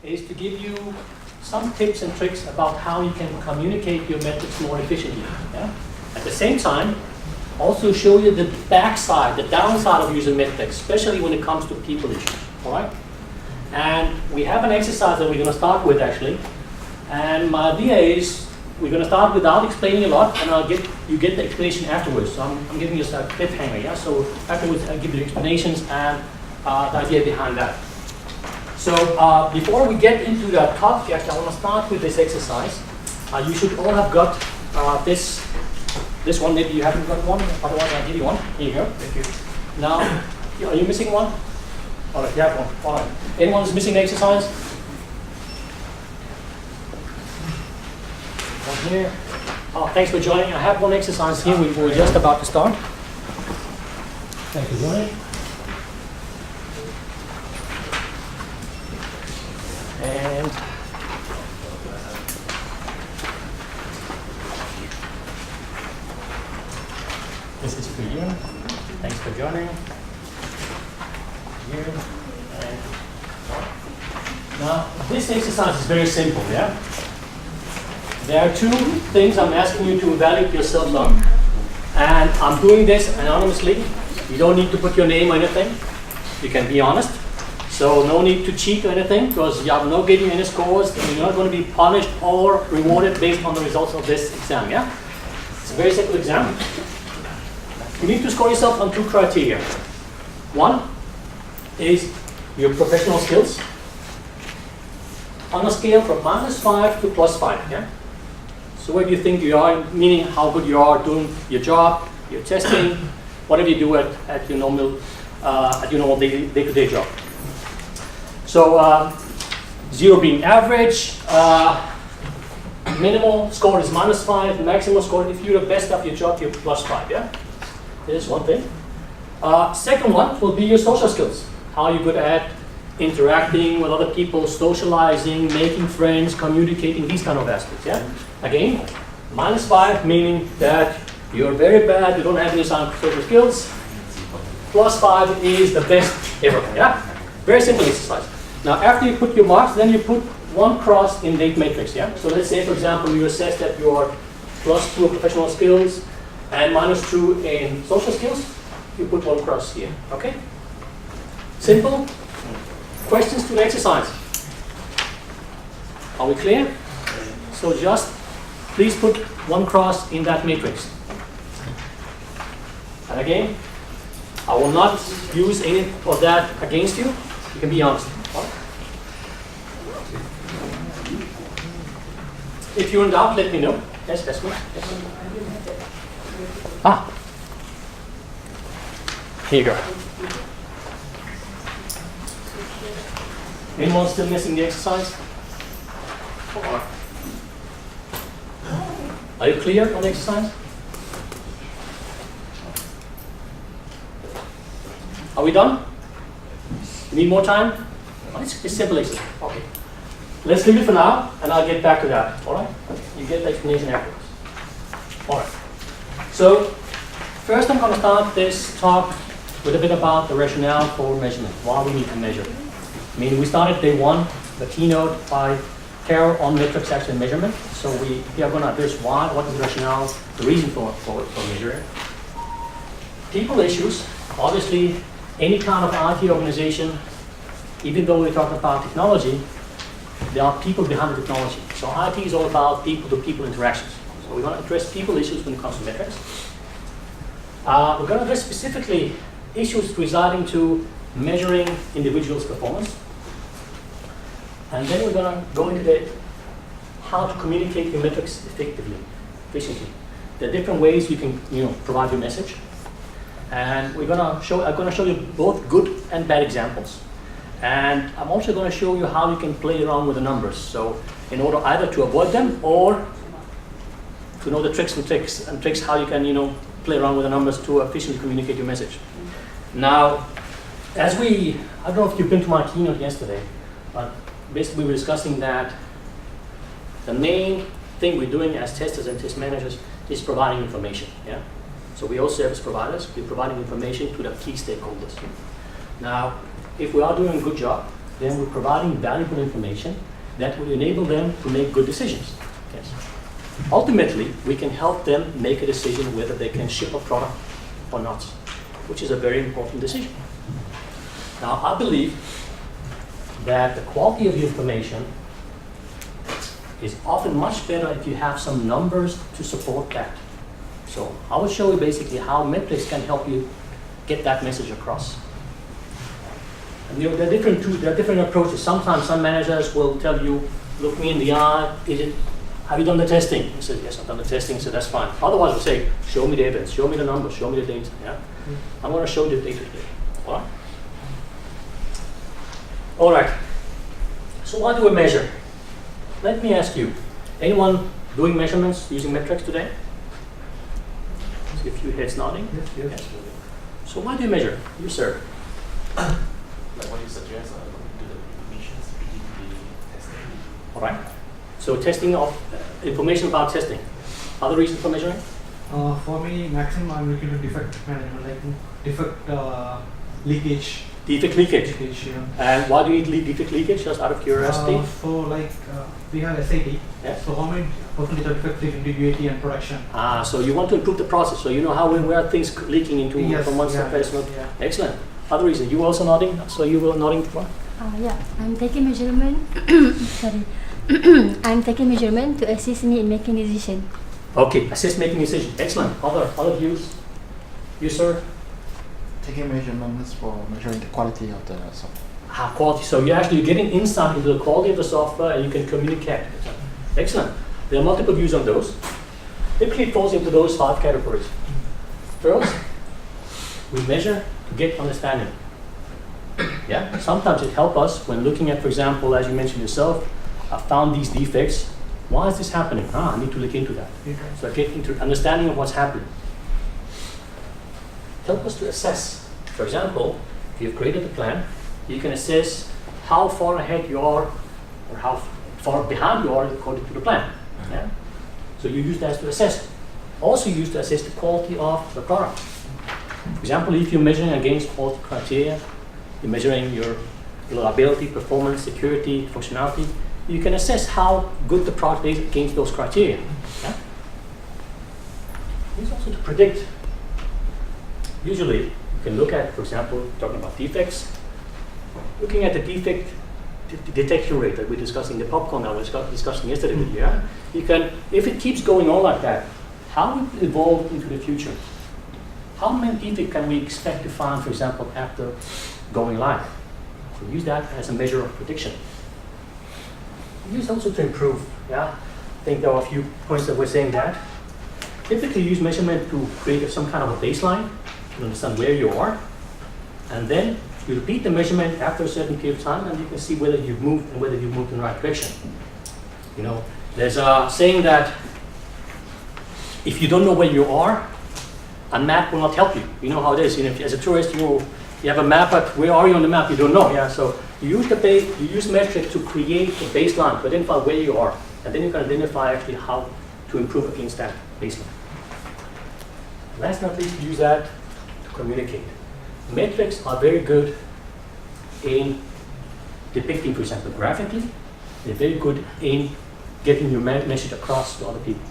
is to give you some tips and tricks about how you can communicate your metrics more efficiently. Yeah? At the same time, also show you the backside, the downside of using metrics, especially when it comes to people issues. All right? And we have an exercise that we're going to start with actually. And my idea is we're going to start without explaining a lot, and you get the explanation afterwards. So I'm giving you a cliffhanger. Yeah. So afterwards, I'll give you the explanations and the idea behind that. So before we get into the topic, actually, I want to start with this exercise. You should all have got this one. Maybe you haven't got one. Otherwise, I'll give you one. Here you go. Thank you. Now, are you missing one? All right, you have one. All right. Anyone who's missing the exercise? One here. Oh, thanks for joining. I have one exercise here. We're just about to start. Thanks for joining. And this is for you. Thanks for joining. You. And now, this exercise is very simple, yeah? There are two things I'm asking you to evaluate yourself on. And I'm doing this anonymously. You don't need to put your name or anything. You can be honest. So no need to cheat or anything, because I'm not getting any scores, and you're not going to be punished or rewarded based on the results of this exam, yeah? It's a very simple exam. You need to score yourself on two criteria. One is your professional skills on a scale from -5 to +5, yeah? So where do you think you are, meaning how good you are doing your job, your testing, whatever you do at your normal day-to-day job. So 0 being average, minimal score is -5, maximum score, if you're the best of your job, you're +5, yeah? This is one thing. Second one will be your social skills. How you're good at interacting with other people, socializing, making friends, communicating, these kind of aspects, yeah? Again, -5 meaning that you're very bad, you don't have any social skills. +5 is the best ever, yeah? Very simple exercise. Now, after you put your marks, then you put one cross in the matrix, yeah? So let's say, for example, you assess that you are +2 in professional skills and -2 in social skills. You put one cross here, okay? Simple. Questions to the exercise? Are we clear? So just please put one cross in that matrix. And again, I will not use any of that against you. You can be honest. If you're in doubt, let me know. Yes, that's good. Yes. Here you go. Anyone still missing the exercise? Are you clear on the exercise? Are we done? You need more time? Oh, it's simple exercise. Okay. Let's leave it for now, and I'll get back to that. All right? You get the explanation afterwards. All right. So first, I'm going to start this talk with a bit about the rationale for measurement. Why we need to measure. I mean, we started day one, the keynote by Carol on metrics, action, and measurement. So we are going to address why, what is the rationale, the reason for measuring. People issues, obviously, any kind of IT organization, even though we're talking about technology, there are people behind the technology. So IT is all about people-to-people interactions. So we're going to address people issues when it comes to metrics. We're going to address specifically issues resulting to measuring individuals' performance. And then we're going to go into how to communicate your metrics efficiently. There are different ways you can provide your message. And I'm going to show you both good and bad examples. And I'm also going to show you how you can play around with the numbers. So in order either to avoid them or to know the tricks how you can play around with the numbers to efficiently communicate your message. Now, I don't know if you've been to my keynote yesterday, but basically we were discussing that the main thing we're doing as testers and test managers is providing information. Yeah. So we all service providers. We're providing information to the key stakeholders. Now, if we are doing a good job, then we're providing valuable information that will enable them to make good decisions. Yes. Ultimately, we can help them make a decision whether they can ship a product or not, which is a very important decision. Now, I believe that the quality of the information is often much better if you have some numbers to support that. So I will show you basically how metrics can help you get that message across. And there are different approaches. Sometimes some managers will tell you, look me in the eye, have you done the testing? You say, yes, I've done the testing, so that's fine. Otherwise, we'll say, show me the evidence, show me the numbers, show me the data. Yeah? I'm going to show you the data today. All right? All right. So what do we measure? Let me ask you, anyone doing measurements using metrics today? See a few heads nodding. Yes. So what do you measure? You, sir. Like what you suggest, do the emissions, the testing. All right. So testing of information about testing. Other reasons for measuring? For me, maximum I'm looking at defect management, like defect leakage. Defect leakage. Yeah. And why do you need defect leakage? Just out of curiosity. So like we have SAT. Yeah. So how many percentage of defects leak into UAT and production? So you want to improve the process. So you know how where are things leaking into from one step to another. Yeah. Excellent. Other reason. You also nodding. So you were nodding for? Yeah, I'm taking measurement. Sorry. I'm taking measurement to assist me in making decision. Okay, assist making decision. Excellent. Other views? You, sir? Taking measurements for measuring the quality of the software. Quality. So you're actually getting insight into the quality of the software and you can communicate. Excellent. There are multiple views on those. Typically it falls into those 5 categories. First, we measure to get understanding. Yeah. Sometimes it helps us when looking at, for example, as you mentioned yourself, I found these defects. Why is this happening? I need to look into that. Okay. So I get into understanding of what's happening. Help us to assess. For example, if you've created a plan, you can assess how far ahead you are or how far behind you are according to the plan. Yeah? So you use that to assess. Also use to assess the quality of the product. For example, if you're measuring against quality criteria, you're measuring your reliability, performance, security, functionality, you can assess how good the product is against those criteria. Yeah? Use also to predict. Usually, you can look at, for example, talking about defects, looking at the defect detection rate that we're discussing, the popcorn that we were discussing yesterday with you. Yeah? You can, if it keeps going on like that, how will it evolve into the future? How many defects can we expect to find, for example, after going live? So use that as a measure of prediction. Use also to improve. Yeah, I think there are a few points that we're saying that. Typically use measurement to create some kind of a baseline to understand where you are, and then you repeat the measurement after a certain period of time, and you can see whether you've moved and whether you've moved in the right direction. You know, there's a saying that if you don't know where you are, a map will not help you. You know how it is. You know, as a tourist, you have a map, but where are you on the map? You don't know. Yeah, so you use metrics to create a baseline to identify where you are, and then you can identify actually how to improve against that baseline. Last but not least, use that to communicate. Metrics are very good in depicting, for example, graphically. They're very good in getting your message across to other people.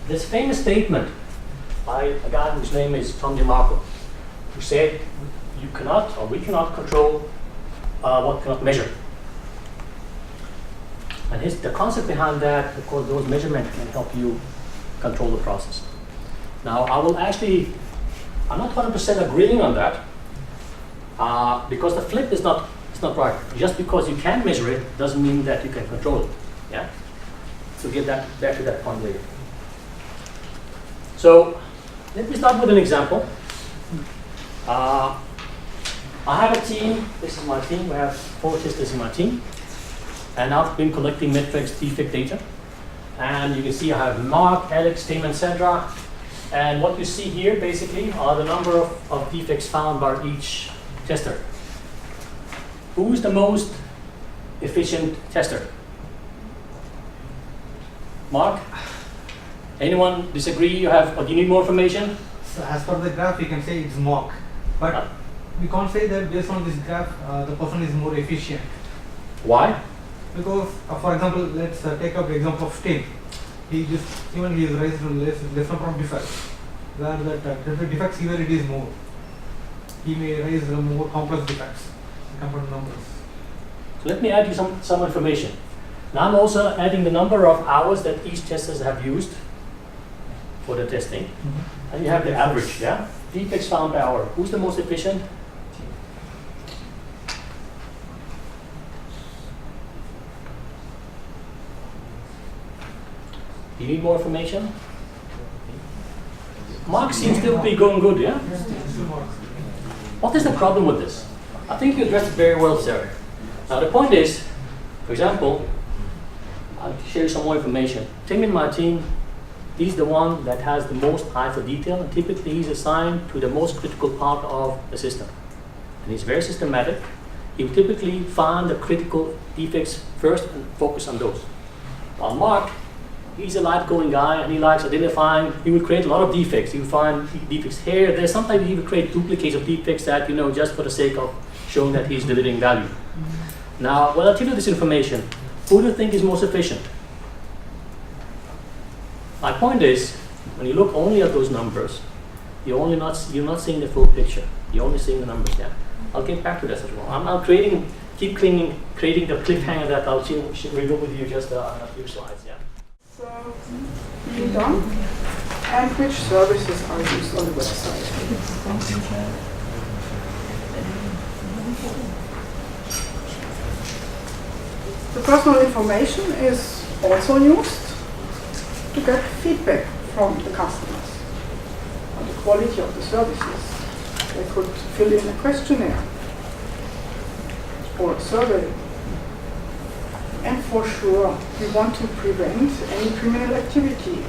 This famous statement by a guy whose name is Tom DeMarco, who said, you cannot, or we cannot control what cannot measure. And the concept behind that, of course, those measurements can help you control the process. Now, I'm not 100% agreeing on that, because the flip is not right. Just because you can measure it doesn't mean that you can control it. Yeah. So get back to that point later. So let me start with an example. I have a team. This is my team. We have 4 testers in my team, and I've been collecting metrics defect data. And you can see I have Mark, Alex, Tim, and Sandra. And what you see here basically are the number of defects found by each tester. Who is the most efficient tester? Mark? Anyone disagree? Or do you need more information? So as per the graph, you can say it's mock, but we can't say that based on this graph, the person is more efficient. Why? Because, for example, let's take up the example of Sting. He is raised to less number of defects, where that defect severity is more. He may raise more complex defects compared to numbers. So let me add you some information. Now I'm also adding the number of hours that each testers have used for the testing. And you have the average, yeah? Defects found per hour. Who's the most efficient? Do you need more information? Mark seems to be going good, yeah? What is the problem with this? I think you addressed it very well, Sarah. Now the point is, for example, I'll share you some more information. Tim in my team, he's the one that has the most eye for detail, and typically he's assigned to the most critical part of the system. And he's very systematic. He will typically find the critical defects first and focus on those. While Mark, he's a light-going guy and he likes identifying, he will create a lot of defects. He will find defects here, there. Sometimes he will create duplicates of defects that, just for the sake of showing that he's delivering value. Now, when I tell you this information, who do you think is most efficient? My point is, when you look only at those numbers, you're not seeing the full picture. You're only seeing the numbers there. I'll get back to this as well. I'm now creating the cliffhanger that I'll review with you just in a few slides. Yeah. So, being done, and which services are used on the website. The personal information is also used to get feedback from the customers on the quality of the services. They could fill in a questionnaire or a survey. And for sure, we want to prevent any criminal activity.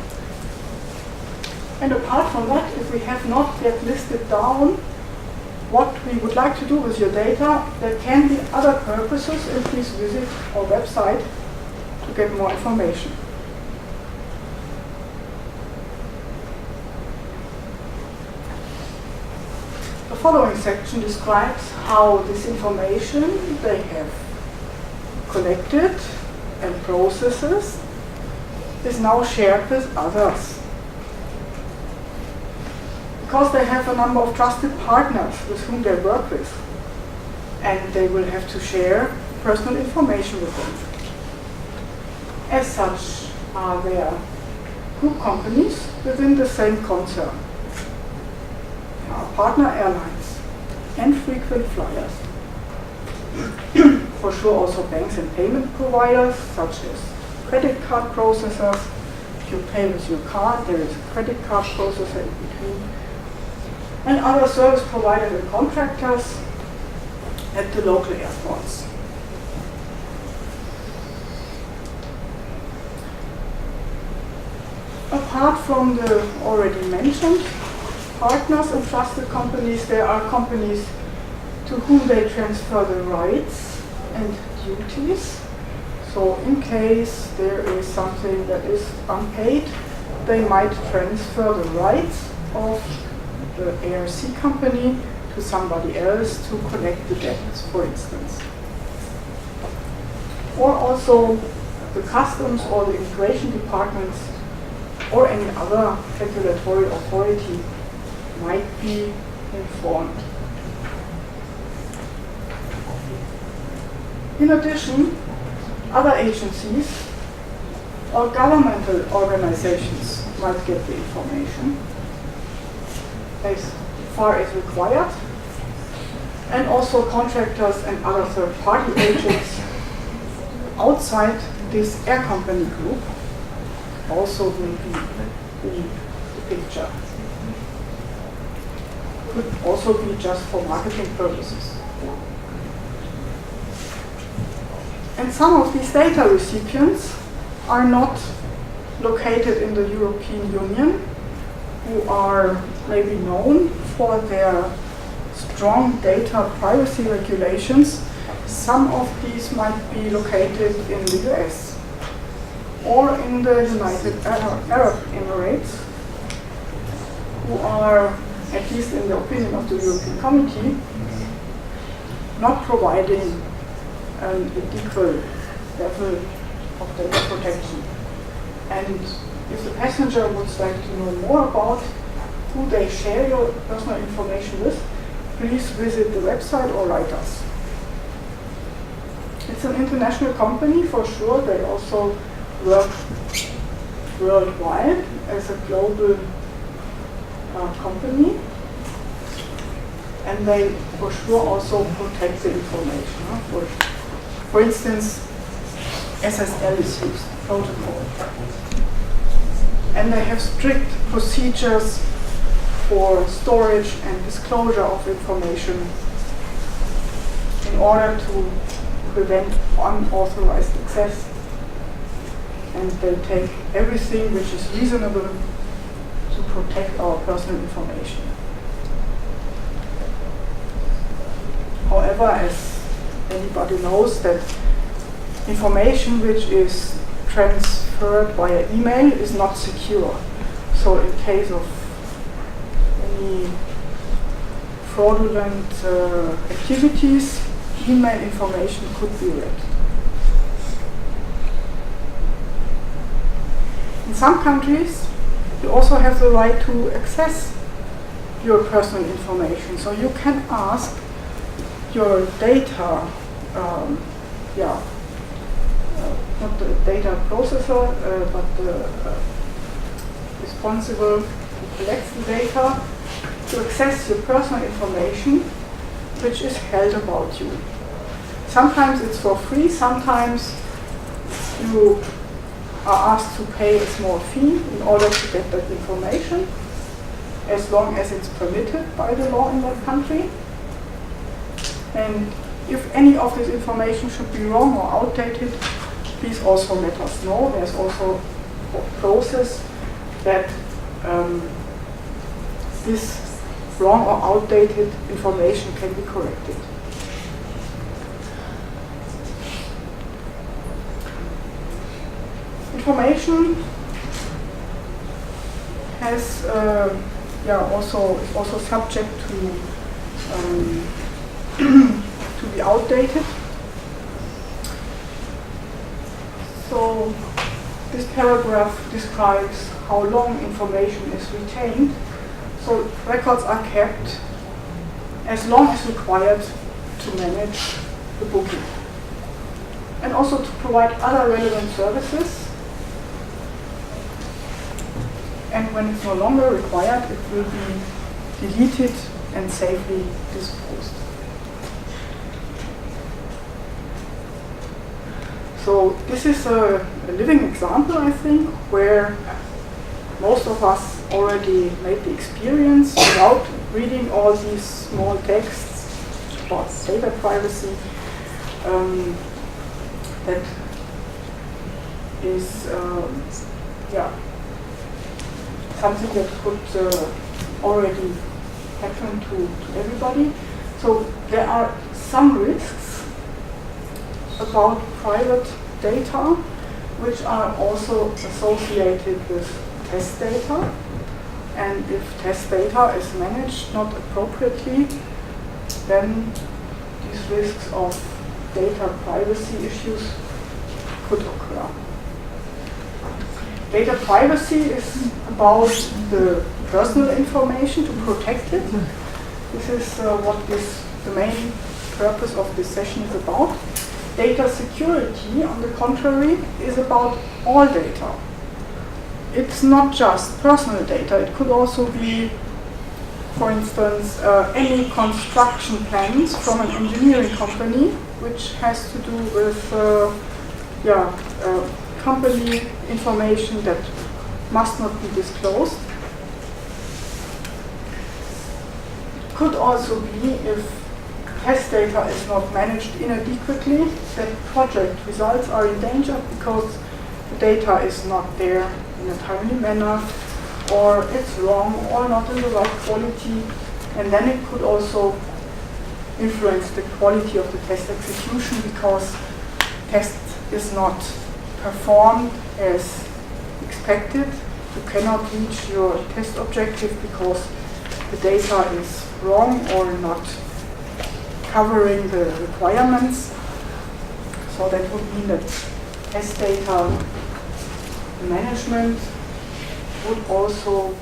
And apart from that, if we have not yet listed down what we would like to do with your data, there can be other purposes, and please visit our website to get more information. The following section describes how this information they have collected and processes is now shared with others. Because they have a number of trusted partners with whom they work with, and they will have to share personal information with them. As such, are there group companies within the same concern. There are partner airlines and frequent flyers. For sure also banks and payment providers such as credit card processors. If you pay with your card, there is a credit card processor in between. And other service providers and contractors at the local airports. Apart from the already mentioned partners and trusted companies, there are companies to whom they transfer the rights and duties. So in case there is something that is unpaid, they might transfer the rights of the ARC company to somebody else to collect the debts, for instance. Or also the customs or the immigration departments or any other regulatory authority might be informed. In addition, other agencies or governmental organizations might get the information as far as required, and also contractors and other third-party agents outside this air company group also will be in the picture. Could also be just for marketing purposes. And some of these data recipients are not located in the European Union, who are maybe known for their strong data privacy regulations. Some of these might be located in the US or in the United Arab Emirates, who are, at least in the opinion of the European Committee, not providing an equal level of data protection. And if the passenger would like to know more about who they share your personal information with, please visit the website or write us. It's an international company for sure. They also work worldwide as a global company. And they for sure also protect the information. For instance, SSL is used, protocol. And they have strict procedures for storage and disclosure of information in order to prevent unauthorized access. And they take everything which is reasonable to protect our personal information. However, as anybody knows, that information which is transferred via email is not secure. So in case of any fraudulent activities, email information could be read. In some countries, you also have the right to access your personal information. So you can ask your data, not the data processor, but the responsible who collects the data, to access your personal information which is held about you. Sometimes it's for free, sometimes you are asked to pay a small fee in order to get that information, as long as it's permitted by the law in that country. And if any of this information should be wrong or outdated, please also let us know. There's also a process that this wrong or outdated information can be corrected. Information has also subject to be outdated. So this paragraph describes how long information is retained. So records are kept as long as required to manage the booking, and also to provide other relevant services. And when it's no longer required, it will be deleted and safely disposed. So this is a living example, I think, where most of us already made the experience without reading all these small texts about data privacy. That is something that could already happen to everybody. So there are some risks about private data which are also associated with test data. And if test data is managed not appropriately, then these risks of data privacy issues could occur. Data privacy is about the personal information, to protect it. This is the main purpose of this session is about. Data security, on the contrary, is about all data. It's not just personal data. It could also be, for instance, any construction plans from an engineering company, which has to do with company information that must not be disclosed. It could also be, if test data is not managed inadequately, that project results are endangered because the data is not there in a timely manner, or it's wrong, or not in the right quality, and then it could also influence the quality of the test execution because test is not performed as expected. You cannot reach your test objective because the data is wrong or not covering the requirements. So that would mean that S data management would also